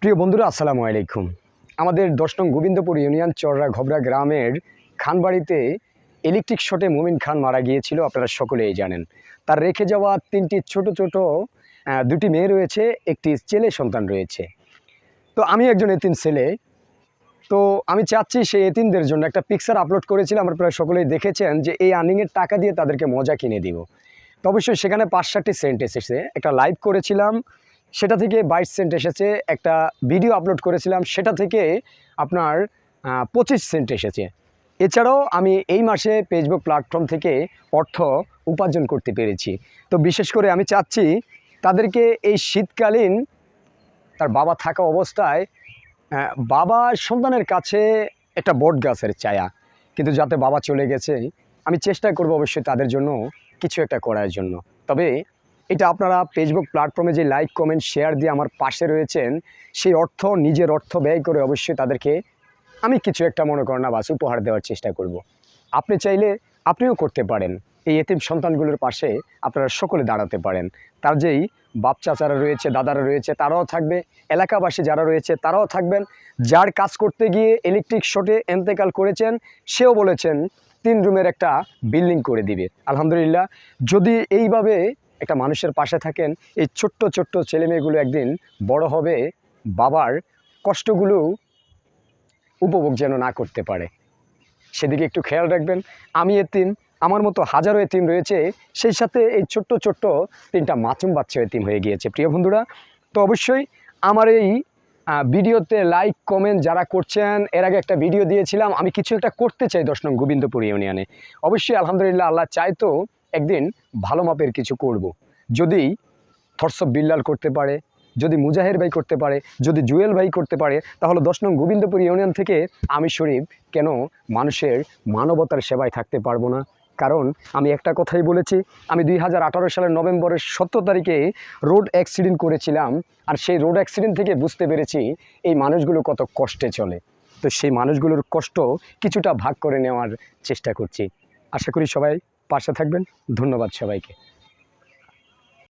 প্রিয় বন্ধুরা, আসসালামু আলাইকুম। আমাদের ১০ নং গোবিন্দপুর ইউনিয়ন চররা ঘবরা গ্রামের খানবাড়িতে ইলেকট্রিক শর্টে মুমিন খান মারা গিয়েছিল, আপনারা সকলেই জানেন। তার রেখে যাওয়া ৩টি ছোট ছোট ২টি মেয়ে রয়েছে, একটি ছেলে সন্তান রয়েছে। তো আমি একজন এতিম ছেলে। তো আমি চাচ্ছি সেই এতিমদের জন্য একটা পিকচার আপলোড করেছিলাম, আপনারা সকলেই দেখেছেন যে এই আর্নিংয়ের টাকা দিয়ে তাদেরকে মজা কিনে দিব। তো অবশ্যই সেখানে ৫-৭টি সেন্ট এসেছে। একটা লাইভ করেছিলাম, সেটা থেকে ২২ সেন্ট এসেছে। একটা ভিডিও আপলোড করেছিলাম, সেটা থেকে আপনার ২৫ সেন্ট এসেছে। এছাড়াও আমি এই মাসে ফেসবুক প্ল্যাটফর্ম থেকে অর্থ উপার্জন করতে পেরেছি। তো বিশেষ করে আমি চাচ্ছি তাদেরকে এই শীতকালীন তার বাবা থাকা অবস্থায় বাবা সন্তানের কাছে একটা বট গাছের ছায়া, কিন্তু যাতে বাবা চলে গেছে, আমি চেষ্টা করব অবশ্যই তাদের জন্য কিছু একটা করার জন্য। তবে এটা আপনারা ফেসবুক প্ল্যাটফর্মে যে লাইক কমেন্ট শেয়ার দিয়ে আমার পাশে রয়েছেন, সেই অর্থ নিজের অর্থ ব্যয় করে অবশ্যই তাদেরকে আমি কিছু একটা মনে করেন না বাস উপহার দেওয়ার চেষ্টা করব। আপনি চাইলে আপনিও করতে পারেন। এই এতিম সন্তানগুলোর পাশে আপনারা সকলে দাঁড়াতে পারেন। তার যেই বাপ চাচারা রয়েছে, দাদারা রয়েছে, তারাও থাকবে। এলাকাবাসী যারা রয়েছে তারাও থাকবেন। যার কাজ করতে গিয়ে ইলেকট্রিক শর্টে এন্তেকাল করেছেন, সেও বলেছেন ৩ রুমের একটা বিল্ডিং করে দিবে। আলহামদুলিল্লাহ, যদি এইভাবে একটা মানুষের পাশে থাকেন, এই ছোট্ট ছোট্ট ছেলেমেয়েগুলো একদিন বড় হবে, বাবার কষ্টগুলো উপভোগ যেন না করতে পারে, সেদিকে একটু খেয়াল রাখবেন। আমি এতিম, আমার মতো হাজারো এতিম রয়েছে, সেই সাথে এই ছোট্ট ছোট্ট ৩টা মাসুম বাচ্চা এতিম হয়ে গিয়েছে। প্রিয় বন্ধুরা, তো অবশ্যই আমার এই ভিডিওতে লাইক কমেন্ট যারা করছেন, এর আগে একটা ভিডিও দিয়েছিলাম, আমি কিছু একটা করতে চাই ১০ নং গোবিন্দপুর ইউনিয়নে। অবশ্যই আলহামদুলিল্লাহ, আল্লাহ চাই তো একদিন ভালো মাপের কিছু করব। যদি থরসব বিল্লাল করতে পারে, যদি মুজাহের ভাই করতে পারে, যদি জুয়েল ভাই করতে পারে, তাহলে ১০ নং গোবিন্দপুর ইউনিয়ন থেকে আমি শরীফ কেন মানুষের মানবতার সেবায় থাকতে পারবো না? কারণ আমি একটা কথাই বলেছি, আমি ২০১৮ সালের নভেম্বরের ১৭ তারিখে রোড অ্যাক্সিডেন্ট করেছিলাম। আর সেই রোড অ্যাক্সিডেন্ট থেকে বুঝতে পেরেছি এই মানুষগুলো কত কষ্টে চলে। তো সেই মানুষগুলোর কষ্ট কিছুটা ভাগ করে নেওয়ার চেষ্টা করছি। আশা করি সবাই পাশে থাকবেন। ধন্যবাদ সবাইকে।